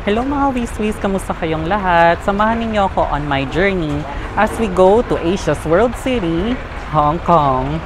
Hello mga Wiswis! Kamusta kayong lahat? Samahan ninyo ako on my journey as we go to Asia's World City, Hong Kong.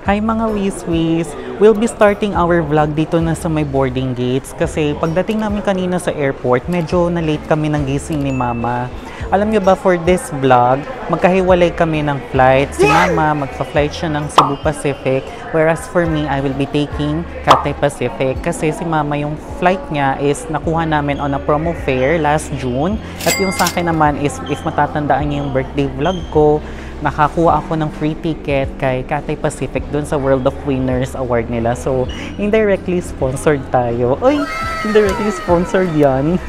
Hi mga Wiswis! We'll be starting our vlog dito na sa may boarding gates kasi pagdating namin kanina sa airport, medyo na-late kami ng gising ni Mama. Alam niyo ba, for this vlog, magkahiwalay kami ng flight. Si Mama, magpa-flight siya ng Cebu Pacific, whereas for me, I will be taking Cathay Pacific kasi si Mama, yung flight niya is nakuha namin on a promo fare last June at yung sa akin naman is, if matatandaan niyo yung birthday vlog ko, nakakuha ako ng free ticket kay Cathay Pacific dun sa World of Winners Award nila. So, indirectly sponsored tayo. Uy! Indirectly sponsored yan.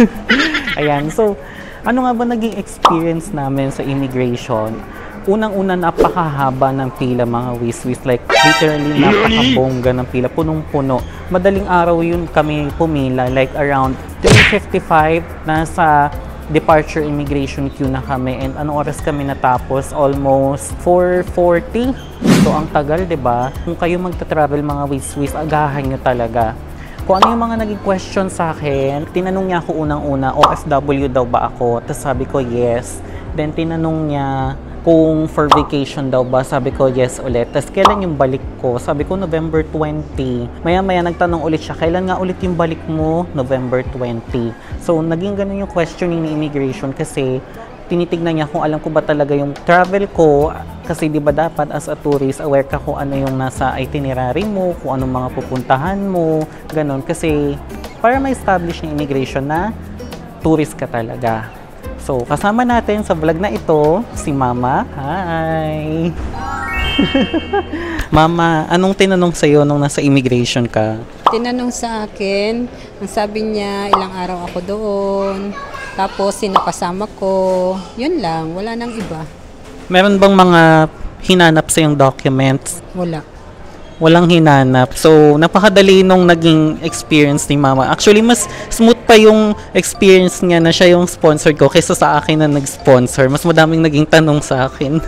Ayan. So, ano nga ba naging experience namin sa immigration? Unang-una, napakahaba ng pila mga Wiswis. Like, literally, napakabongga ng pila. Punong-puno. Madaling araw yun kami pumila. Like, around 3:55 nasa departure immigration queue na kami, and ano oras kami natapos? Almost 4:40. So ang tagal, 'di ba? Kung kayo magta-travel mga Wiswis, agahan nyo talaga. Kung ano yung mga naging question sa akin, tinanong niya ako unang-una, OFW daw ba ako? Tapos sabi ko yes. Then tinanong niya kung for vacation daw ba, sabi ko yes ulit. Tapos kailan yung balik ko? Sabi ko November 20. Maya-maya nagtanong ulit siya, kailan nga ulit yung balik mo? November 20. So naging ganun yung questioning ni immigration kasi tinitignan niya kung alam ko ba talaga yung travel ko. Kasi di ba dapat as a tourist, aware ka kung ano yung nasa itinerary mo, kung anong mga pupuntahan mo, ganun. Kasi para ma-establish ng immigration na tourist ka talaga. So, kasama natin sa vlog na ito, si Mama. Hi! Mama, anong tinanong sa'yo nung nasa immigration ka? Tinanong sa akin, ang sabi niya, ilang araw ako doon, tapos sino kasama ko, yun lang, wala nang iba. Meron bang mga hinanap sa yung documents? Wala. Walang hinanap. So, napakadali nung naging experience ni Mama. Actually, mas smooth pa yung experience niya na siya yung sponsor ko kaysa sa akin na nag-sponsor. Mas madaming naging tanong sa akin.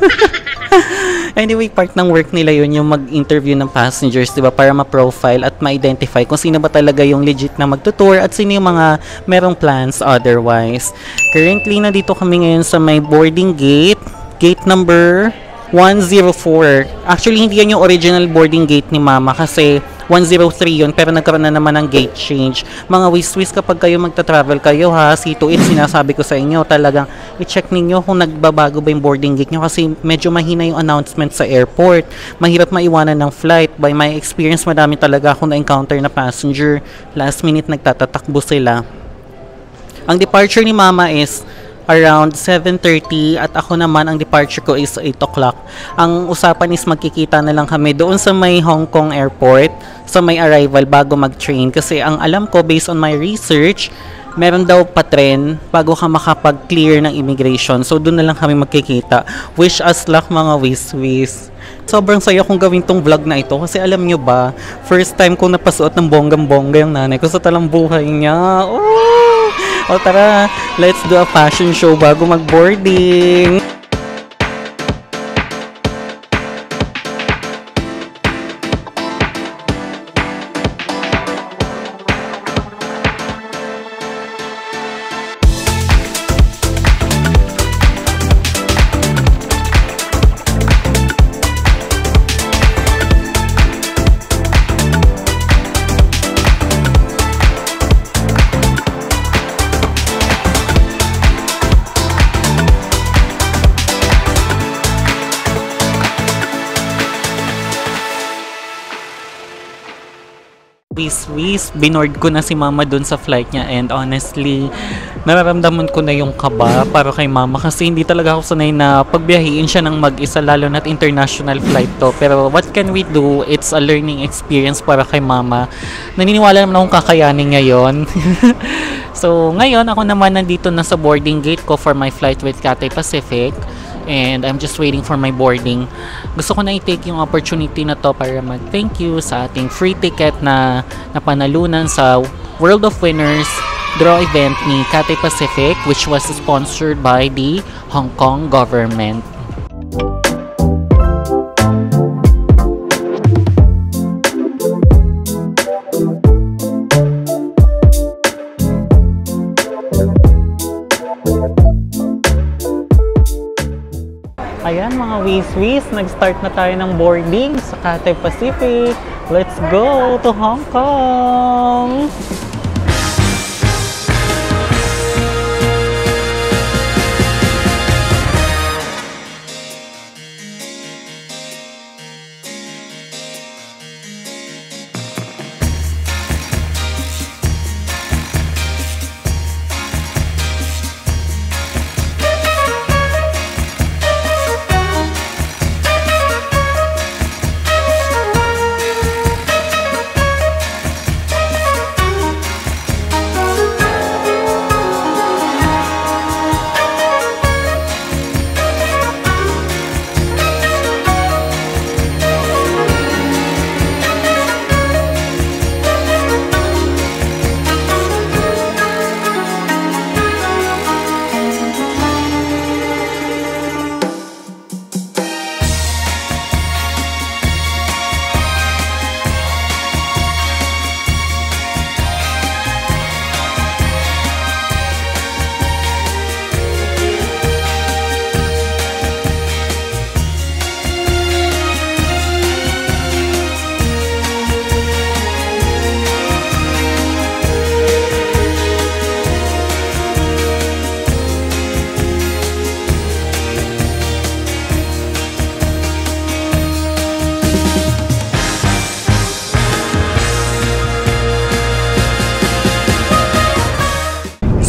Anyway, part ng work nila yun, yung mag-interview ng passengers, diba? Para ma-profile at ma-identify kung sino ba talaga yung legit na magtutour at sino yung mga merong plans otherwise. Currently, nandito kami ngayon sa may boarding gate. Gate number 104. Actually, hindi yan yung original boarding gate ni Mama kasi 103 yun, pero nagkaroon na naman ng gate change. Mga Wiswis, kapag kayo magta-travel kayo ha, see to it, sinasabi ko sa inyo, talagang i-check ninyo kung nagbabago ba yung boarding gate nyo kasi medyo mahina yung announcement sa airport. Mahirap maiwanan ng flight. By my experience, madami talaga akong na-encounter na passenger. Last minute, nagtatatakbo sila. Ang departure ni Mama is around 7:30 at ako naman ang departure ko is 8 o'clock. Ang usapan is magkikita na lang kami doon sa may Hong Kong airport, sa may arrival bago mag-train. Kasi ang alam ko based on my research, meron daw pa tren bago ka makapag-clear ng immigration. So doon na lang kami magkikita. Wish us luck mga Wiswis. Sobrang saya kong gawin tong vlog na ito kasi alam nyo ba, first time kong napasuot ng bonggang-bongga yung nanay ko sa talang buhay niya. Oh! O tara, let's do a fashion show bago mag-boarding. Swiss, binoard ko na si mama dun sa flight niya and honestly, nararamdaman ko na yung kaba para kay mama kasi hindi talaga ako sanay na pagbiyahiin siya ng mag-isa lalo na't international flight to. Pero what can we do? It's a learning experience para kay mama. Naniniwala naman akong kakayanin niya yun. So ngayon, ako naman nandito na sa boarding gate ko for my flight with Cathay Pacific. And I'm just waiting for my boarding. Gusto ko na i-take yung opportunity na to para mag-thank you sa ating free ticket na napanalunan sa World of Winners draw event ni Cathay Pacific, which was sponsored by the Hong Kong government. Ayan mga Wiswis, nag-start na tayo ng boarding sa Cathay Pacific. Let's go to Hong Kong!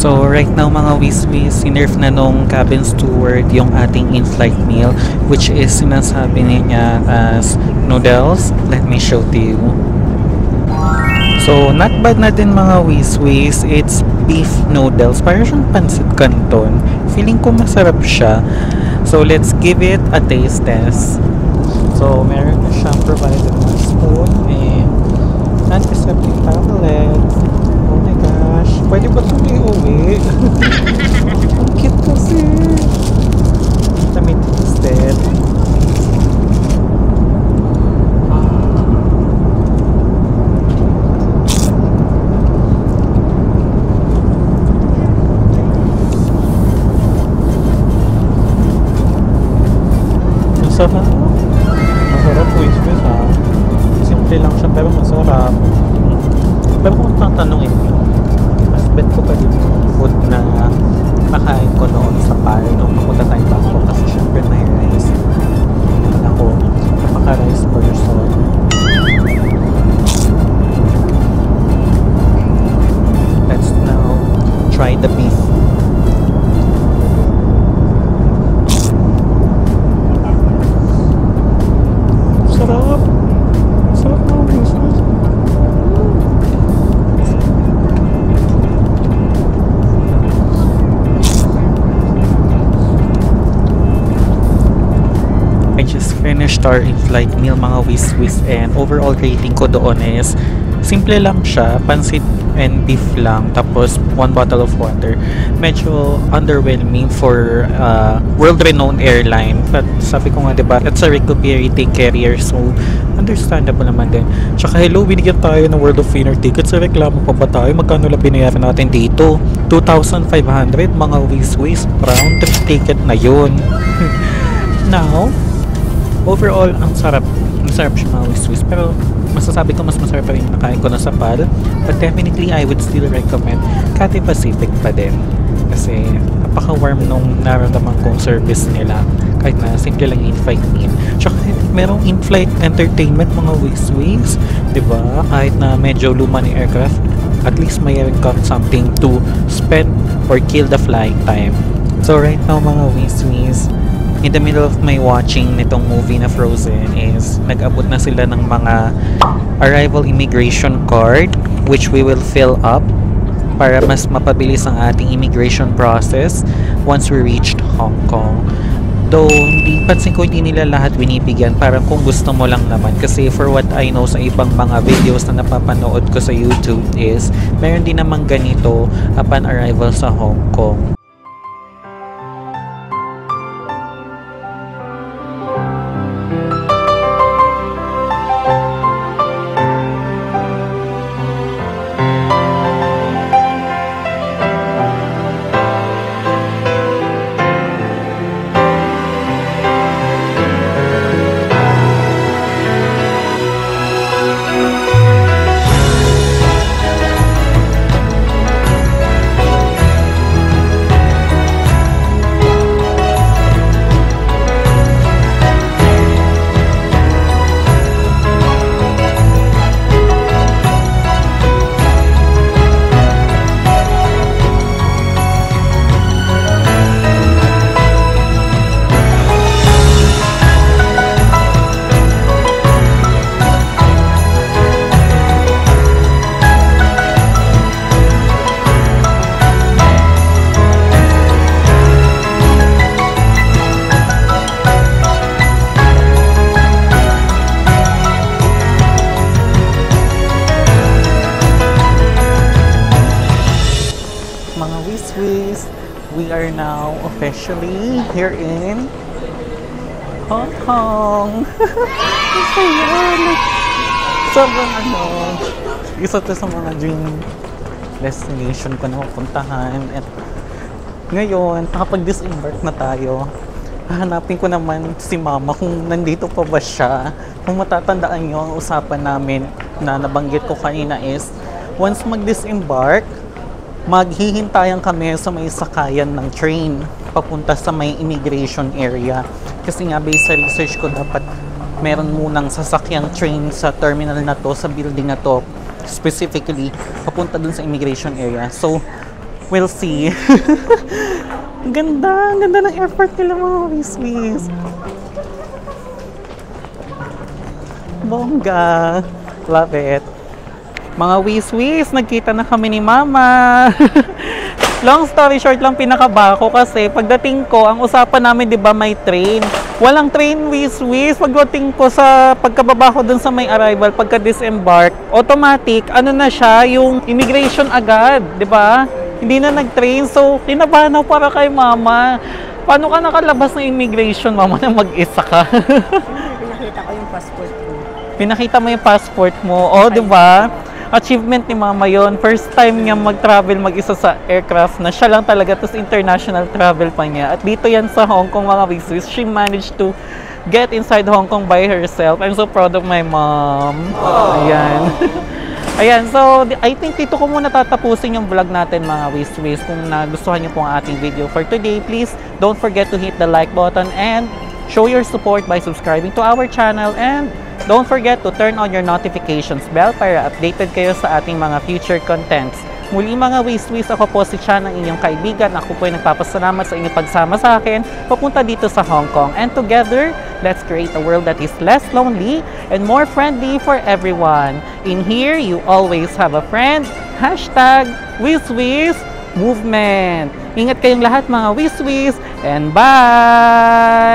So right now mga Wiswis, sinerve na nung cabin steward yung ating in-flight meal, which is sinasabi niya as noodles. Let me show to you. So not bad na din mga Wiswis, it's beef noodles. Parang siyang pancit canton. Feeling ko masarap siya. So let's give it a taste test. So meron na siyang provided na spoon and antiseptic tablet. Oh my gosh, pwede ba itong iuwi? Ang cute kasi. Let me taste it. Masarap. Masarap po yung squid ha. Simple lang siya pero masarap. Pero kung tatanungin niyo, mas bet ko pa din yung food na nakain ko noon sa Pal nung mapunta tayo Bangkok kasi syempre may rice. Ako, napaka-rice person. Let's now try the beef. Sarap! Sarap na beef. I just finished our in-flight meal mga Wiswis and overall rating ko doon is simple lang siya, pancit and beef lang, tapos 1 bottle of water. Medyo underwhelming for world-renowned airline, but sabi ko nga diba, it's a recuperating carrier, so understandable naman din. Tsaka hello, binigyan tayo ng World of Winner tickets, sa reklamo pa ba tayo? Magkano lang binayaran natin dito? 2,500 mga Wiswis, round trip ticket na yun. Now overall, ang sarap. Masarap siya mga Wiswis. Pero masasabi ko mas masarap pa rin yung nakain ko na sa Pal. But definitely, I would still recommend Cathay Pacific pa din. Kasi napaka-warm nung nararamdaman kong service nila. Kahit na simple lang in-flight meal. Tsaka merong in-flight entertainment mga ways. Diba? Kahit na medyo luma ni aircraft, at least may got something to spend or kill the flying time. So right now mga ways, in the middle of my watching nitong movie na Frozen is nag-abot na sila ng mga arrival immigration card which we will fill up para mas mapabilis ang ating immigration process once we reached Hong Kong. Though, pansin ko hindi nila lahat binibigyan, parang kung gusto mo lang naman. Kasi for what I know sa ibang mga videos na napapanood ko sa YouTube is, meron din naman ganito upon arrival sa Hong Kong. We are now officially here in Hong Kong. Sobrang isa to sa mga dream destination ko na pupuntahan. At ngayon, nakapag-disembark na tayo. Hahanapin ko naman si Mama kung nandito pa ba siya. Kung matatandaan nyo, ang usapan namin na nabanggit ko kanina is once mag-disembark, maghihintayan kami sa may sakayan ng train papunta sa may immigration area. Kasi nga based sa research ko, dapat meron munang sasakyang train sa terminal na to, sa building na to, specifically papunta dun sa immigration area. So, we'll see. Ganda ng airport nila mga Wiswis. Bongga. Love it. Mga Wiswis, nagkita na kami ni Mama. Long story short lang, pinakaba ko kasi pagdating ko, ang usapan namin, di ba, may train. Walang train, Wiswis. Pagdating ko sa pagkababa ko dun sa may arrival, pagka-disembark, automatic, na siya, yung immigration agad, di ba? Hindi na nag-train. So, kinabahan ako para kay Mama. Paano ka nakalabas ng immigration, Mama, na mag-isa ka? Pinakita ko yung passport ko. Pinakita mo yung passport mo. Oh, di ba? Achievement ni Mama yon. First time niya mag-travel mag-isa sa aircraft na siya lang talaga, tapos international travel pa niya. At dito yan sa Hong Kong, mga Wiswis, she managed to get inside Hong Kong by herself. I'm so proud of my mom. Ayan. Ayan, so I think dito ko muna tatapusin yung vlog natin, mga Wiswis. Kung nagustuhan niyo po ang ating video for today, please don't forget to hit the like button and show your support by subscribing to our channel, and don't forget to turn on your notifications bell para updated kayo sa ating mga future contents. Muli mga Wiswis, ako po si Chan, ang inyong kaibigan. Ako po ay nagpapasalamat sa inyong pagsama sa akin papunta dito sa Hong Kong. And together, let's create a world that is less lonely and more friendly for everyone. In here, you always have a friend. #Wiswis Movement. Ingat kayong lahat mga Wiswis, and bye!